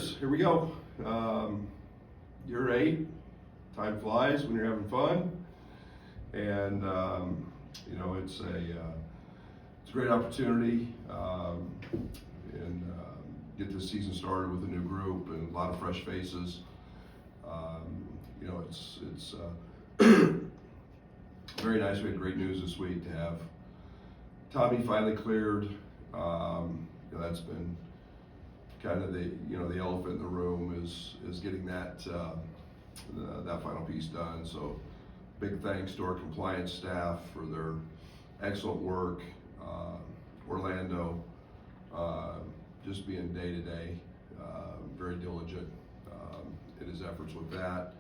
is. Here we go. Year 8. Time flies when you're having fun, and it's a great opportunity and get this season started with a new group and a lot of fresh faces. It's very nice. We had great news this week to have Tommy finally cleared. That's been kind of the elephant in the room is getting that final piece done. So big thanks to our compliance staff for their excellent work. Orlando, just being day to day, very diligent in his efforts with that.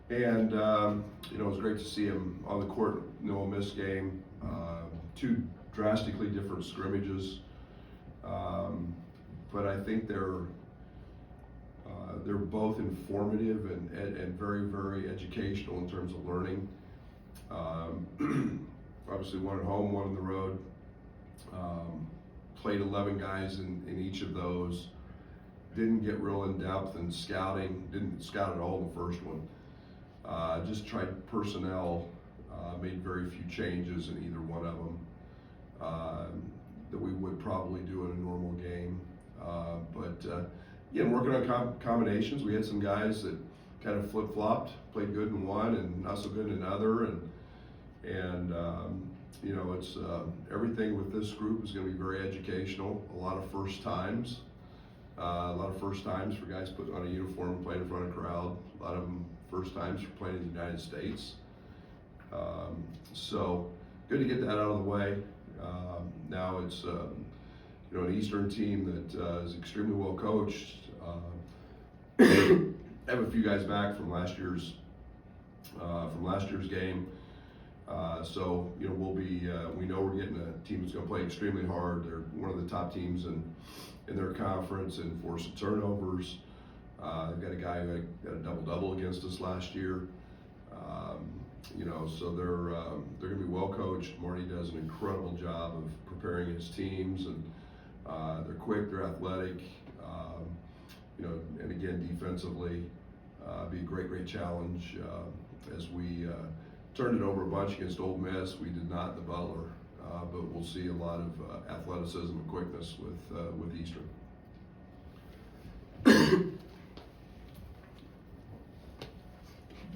And it was great to see him on the court. No miss game, 2 drastically different scrimmages, but I think they're both informative and very, very educational in terms of learning. Obviously, one at home, one on the road. Played 11 guys in each of those. Didn't get real in depth in scouting. Didn't scout at all in the first one. Just tried personnel. Made very few changes in either one of them that we would probably do in a normal game. Working on combinations. We had some guys that kind of flip-flopped, played good in one and not so good in another, and it's everything with this group is going to be very educational. A lot of first times for guys putting on a uniform and playing in front of a crowd. A lot of them first times for playing in the United States. So good to get that out of the way. Now it's an Eastern team that is extremely well coached. Have a few guys back from last year's game. So we'll be. We know we're getting a team that's going to play extremely hard. They're one of the top teams in their conference in force of turnovers. They've got a guy who got a double-double against us last year. So they're going to be well coached. Marty does an incredible job of preparing his teams, and they're quick, they're athletic. And again, defensively, be a great challenge as we turned it over a bunch against Ole Miss. We did not in the Butler, but we'll see a lot of athleticism and quickness with Eastern.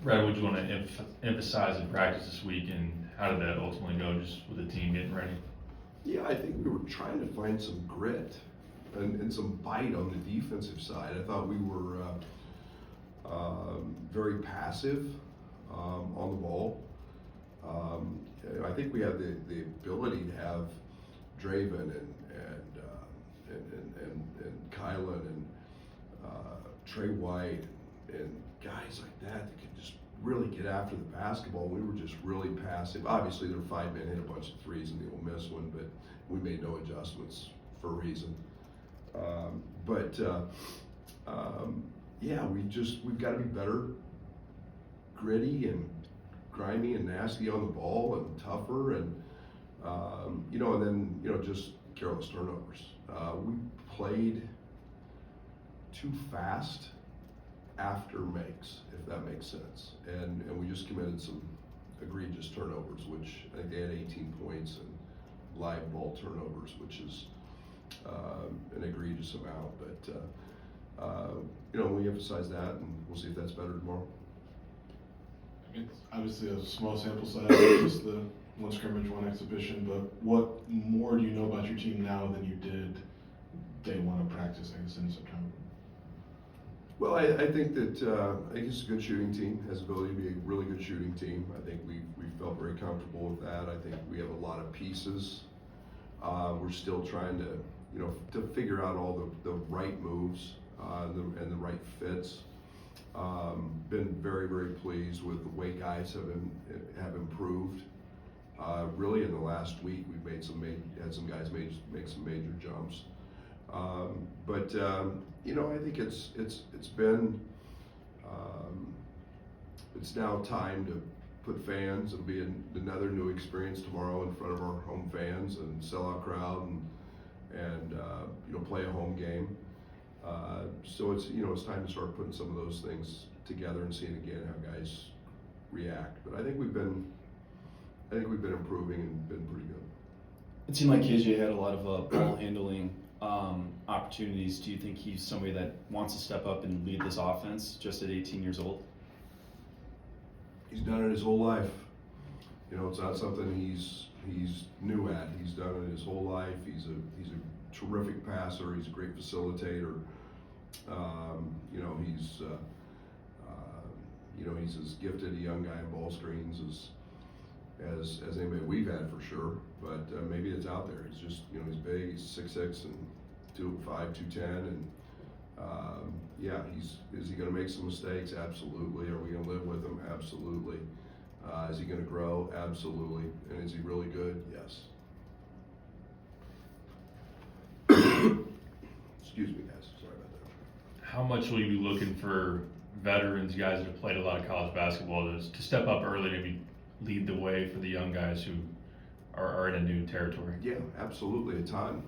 Brad, what do you want to emphasize in practice this week, and how did that ultimately go, just with the team getting ready? Yeah, I think we were trying to find some grit and some bite on the defensive side. I thought we were very passive on the ball. I think we have the ability to have Draven and Kylan and Trey White and guys like that could just really get after the basketball. We were just really passive. Obviously, their 5-man hit a bunch of threes in the Ole Miss one, but we made no adjustments for a reason. We've got to be better, gritty and grimy and nasty on the ball and tougher, and just careless turnovers. We played too fast after makes, if that makes sense, and we just committed some egregious turnovers, which I think they had 18 points and live ball turnovers, which is an egregious amount. But we emphasize that, and we'll see if that's better tomorrow. It's obviously a small sample size, just the one scrimmage, one exhibition, but what more do you know about your team now than you did day one of practice, I guess, in September? Well, I think that I think it's a good shooting team, has the ability to be a really good shooting team. I think we felt very comfortable with that. I think we have a lot of pieces. We're still trying to figure out all the right moves and the right fits. Been very, very pleased with the way guys have improved. Really, in the last week, we've had some guys make some major jumps. I think it's now time to put fans. It'll be another new experience tomorrow in front of our home fans and sellout crowd, and play a home game. So it's, it's time to start putting some of those things together and seeing again how guys react. But I think we've been improving and been pretty good. It seemed like KJ had a lot of ball handling opportunities. Do you think he's somebody that wants to step up and lead this offense just at 18 years old? He's done it his whole life. It's not something he's new at. He's done it his whole life. He's a terrific passer. He's a great facilitator. He's as gifted a young guy in ball screens as anybody we've had for sure. But maybe it's out there. He's just he's big. He's 6'6" and 2'5", 210, and is he going to make some mistakes? Absolutely. Are we going to live with him? Absolutely. Is he going to grow? Absolutely. And is he really good? Yes. Excuse me, guys. Sorry about that. How much will you be looking for veterans, guys that have played a lot of college basketball, to step up early, maybe lead the way for the young guys who are in a new territory? Yeah, absolutely, a ton.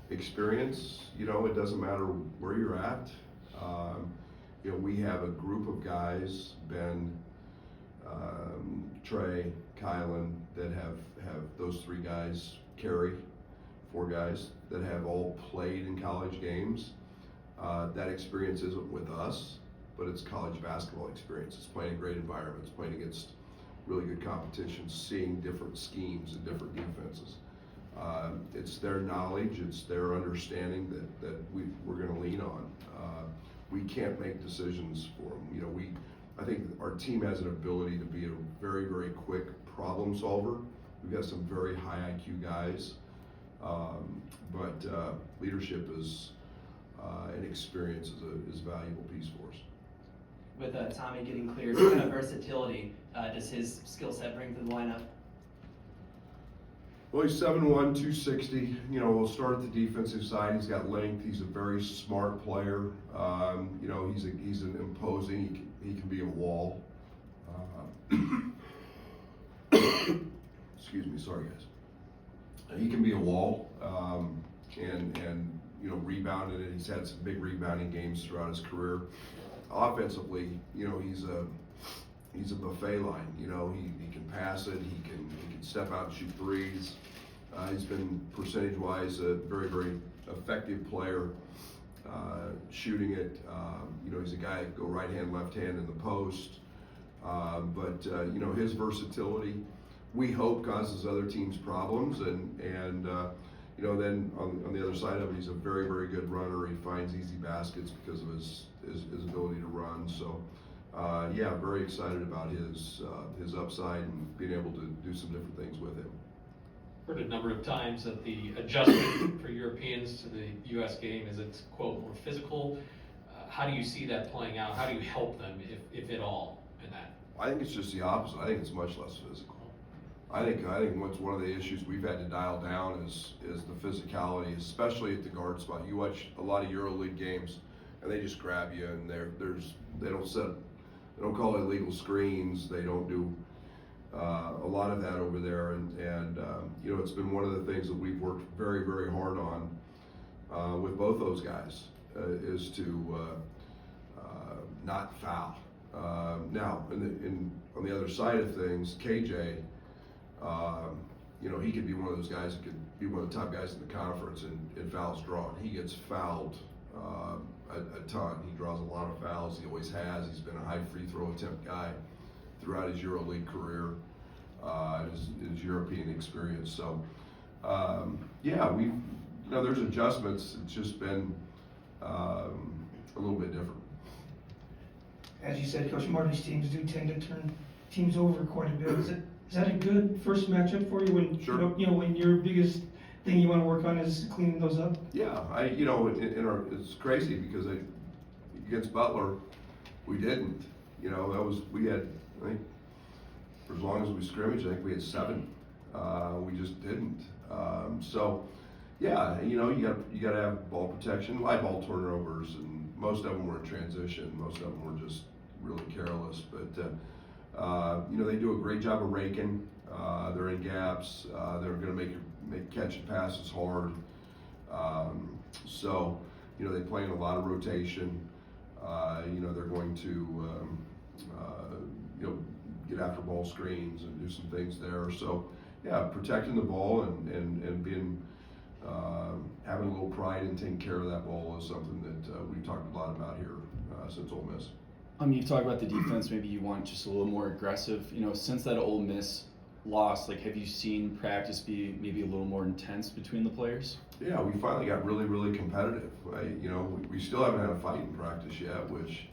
Experience, it doesn't matter where you're at. We have a group of guys, Ben, Trey, Kylan, that have those three guys, Kerry, four guys that have all played in college games. That experience isn't with us, but it's college basketball experience. It's playing in great environments, playing against really good competition, seeing different schemes and different defenses. It's their knowledge, it's their understanding that we're going to lean on. We can't make decisions for them. I think our team has an ability to be a very, very quick problem solver. We've got some very high IQ guys, but leadership and experience is a valuable piece for us. With Tommy getting cleared, what kind of versatility does his skill set bring to the lineup? Well, he's 7'1", 260. We'll start at the defensive side. He's got length. He's a very smart player. He's an imposing. He can be a wall. Excuse me, sorry guys. He can be a wall, and rebounded it. He's had some big rebounding games throughout his career. Offensively, he's a buffet line. He can pass it. He can step out and shoot threes. He's been percentage-wise a very, very effective player shooting it. He's a guy that can go right hand, left hand in the post. But his versatility, we hope, causes other teams problems. And then on the other side of it, he's a very, very good runner. He finds easy baskets because of his ability to run. So. Very excited about his upside and being able to do some different things with him. Heard a number of times that the adjustment for Europeans to the U.S. game is it's, quote, more physical. How do you see that playing out? How do you help them, if at all, in that? I think it's just the opposite. I think it's much less physical. I think what's one of the issues we've had to dial down is the physicality, especially at the guard spot. You watch a lot of EuroLeague games, and they just grab you, and they don't call it illegal screens. They don't do a lot of that over there, and it's been one of the things that we've worked very, very hard on with both those guys is to not foul. Now, on the other side of things, KJ, he could be one of those guys that could be one of the top guys in the conference in fouls drawn. He gets fouled a ton. He draws a lot of fouls. He always has. He's been a high free throw attempt guy throughout his EuroLeague career, his European experience. So, there's adjustments. It's just been a little bit different. As you said, Coach, Marty's teams do tend to turn teams over quite a bit. Is that a good first matchup for you when Sure. when your biggest thing you want to work on is cleaning those up? Yeah, it's crazy because against Butler, we didn't. We had, I think, for as long as we scrimmaged, I think we had 7. We just didn't. You got to have ball protection, live ball turnovers, and most of them were in transition. Most of them were just really careless. But they do a great job of raking. They're in gaps. They're going to make catching passes hard. you know, they play in a lot of rotation. You know, they're going to, you know, get after ball screens and do some things there. So, yeah, protecting the ball and being, having a little pride in taking care of that ball is something that we've talked a lot about here since Ole Miss. You talk about the defense, maybe you want just a little more aggressive. You know, since that Ole Miss loss, like, have you seen practice be maybe a little more intense between the players? Yeah, we finally got really, really competitive. You know, we still haven't had a fight in practice yet, which,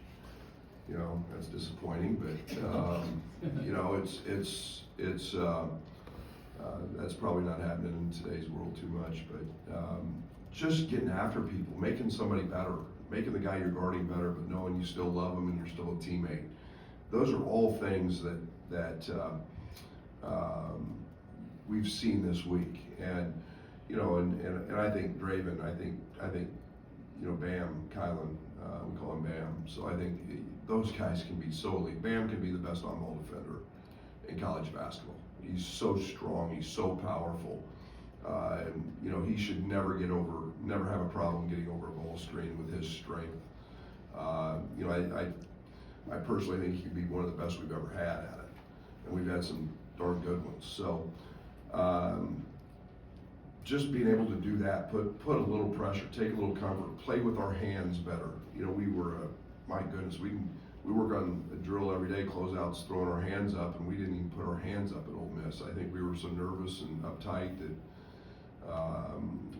you know, that's disappointing. But you know, that's probably not happening in today's world too much. But just getting after people, making somebody better, making the guy you're guarding better, but knowing you still love him and you're still a teammate. Those are all things that we've seen this week. And you know, and I think Draven, I think, you know, Bam, Kylan, we call him Bam. So I think those guys can be so elite. Bam can be the best on-ball defender in college basketball. He's so strong, he's so powerful. And you know, he should never have a problem getting over a ball screen with his strength. You know, I personally think he could be one of the best we've ever had at it. And we've had some darn good ones. So, just being able to do that, put a little pressure, take a little comfort, play with our hands better. You know, we were, my goodness, we work on a drill every day, closeouts, throwing our hands up, and we didn't even put our hands up at Ole Miss. I think we were so nervous and uptight that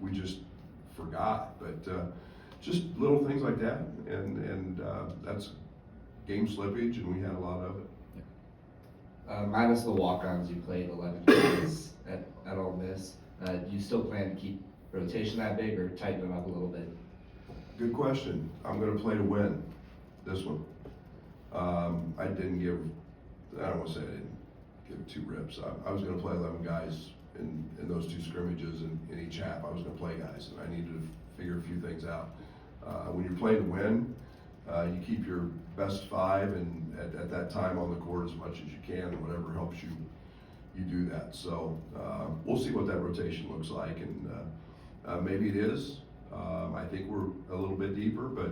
we just forgot. But just little things like that, and that's game slippage, and we had a lot of it. Minus the walk-ons, you played 11 games at Ole Miss. Do you still plan to keep rotation that big or tighten it up a little bit? Good question. I'm going to play to win this one. I don't want to say I didn't give 2 rips. I was going to play 11 guys in those 2 scrimmages in each half. I was going to play guys, and I needed to figure a few things out. When you're playing to win, you keep your best 5 and at that time on the court as much as you can, and whatever helps you do that. So we'll see what that rotation looks like, and maybe it is. I think we're a little bit deeper, but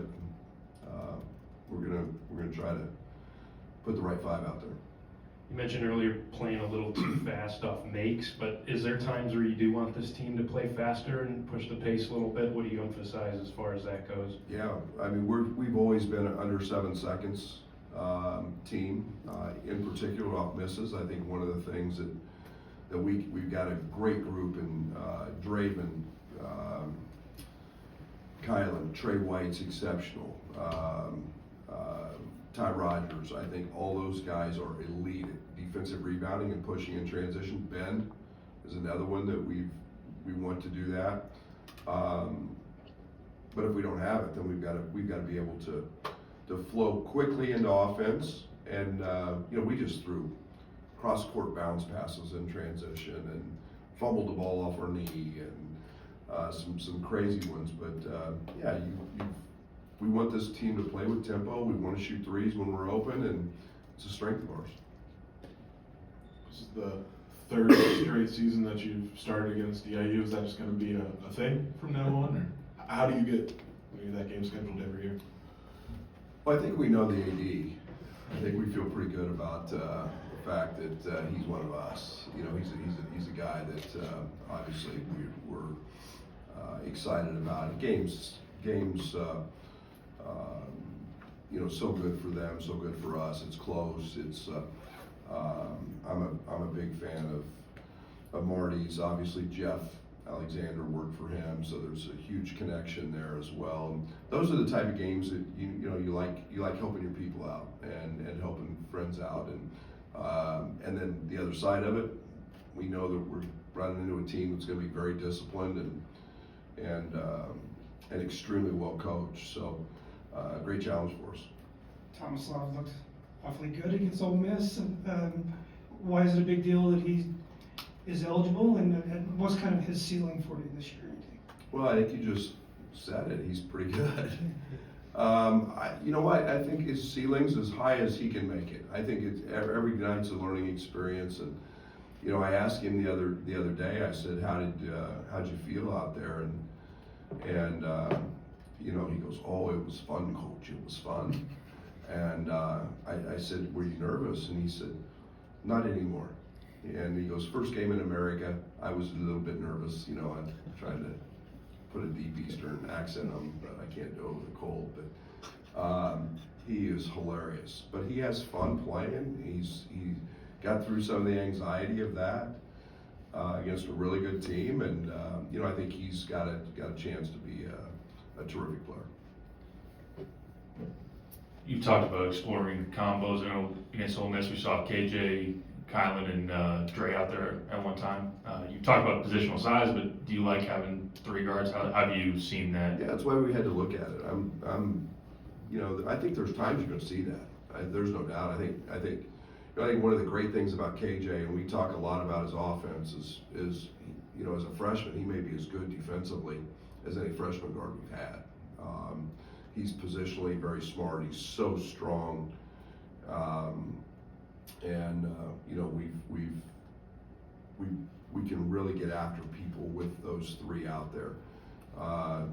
we're gonna try to put the right 5 out there. You mentioned earlier playing a little too fast off makes, but is there times where you do want this team to play faster and push the pace a little bit? What do you emphasize as far as that goes? Yeah, I mean, we've always been an under 7 seconds team, in particular off misses. I think one of the things that we've got a great group in Draven, Kylan, Trey White's exceptional, Ty Rogers. I think all those guys are elite at defensive rebounding and pushing in transition. Ben is another one that we want to do that. But if we don't have it, then we've got to be able to flow quickly into offense. And you know, we just threw cross-court bounce passes in transition and fumbled the ball off our knee and some crazy ones. But yeah, we want this team to play with tempo. We want to shoot threes when we're open, and it's a strength of ours. This is the 3rd straight season that you've started against EIU. Is that just going to be a thing from now on, or how do you get that game scheduled every year? Well, I think we know the AD. I think we feel pretty good about the fact that he's one of us. You know, he's a guy that obviously we're excited about. Games, you know, so good for them, so good for us. It's close. It's I'm a big fan of Marty's. Obviously, Jeff Alexander worked for him, so there's a huge connection there as well. And those are the type of games that you like helping your people out and helping friends out. And then the other side of it, we know that we're running into a team that's going to be very disciplined and extremely well coached. So great challenge for us. Thomas Love looked awfully good against Ole Miss. Why is it a big deal that he is eligible, and what's kind of his ceiling for you this year? Well, I think you just said it. He's pretty good. You know what? I think his ceiling's as high as he can make it. I think it's every night's a learning experience, and you know, I asked him the other day. I said, "How'd you feel out there?" And you know, he goes, "Oh, it was fun, coach, it was fun." And I said, "Were you nervous?" And he said, "Not anymore." And he goes, "First game in America, I was a little bit nervous, you know, I tried to put a deep Eastern accent on, but I can't do it with a cold." But he is hilarious. But he has fun playing. He got through some of the anxiety of that against a really good team, and you know, I think he's got a chance to be a terrific player. You talked about exploring combos. I know against Ole Miss we saw KJ, Kylan, and Dre out there at one time. You talked about positional size, but do you like having 3 guards? How have you seen that? Yeah, that's why we had to look at it. You know, I think there's times you're going to see that. There's no doubt. I think one of the great things about KJ, and we talk a lot about his offense, is you know, as a freshman, he may be as good defensively as any freshman guard we've had. He's positionally very smart. He's so strong, and you know, we can really get after people with those 3 out there.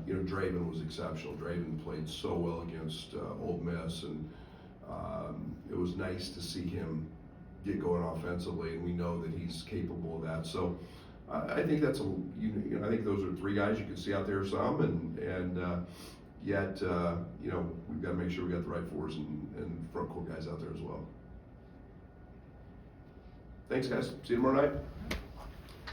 You know, Draven was exceptional. Draven played so well against Ole Miss, and it was nice to see him get going offensively, and we know that he's capable of that. So I think that's you know, I think those are 3 guys you can see out there some, and yet you know, we've got to make sure we got the right fours and front court guys out there as well. Thanks, guys. See you tomorrow night.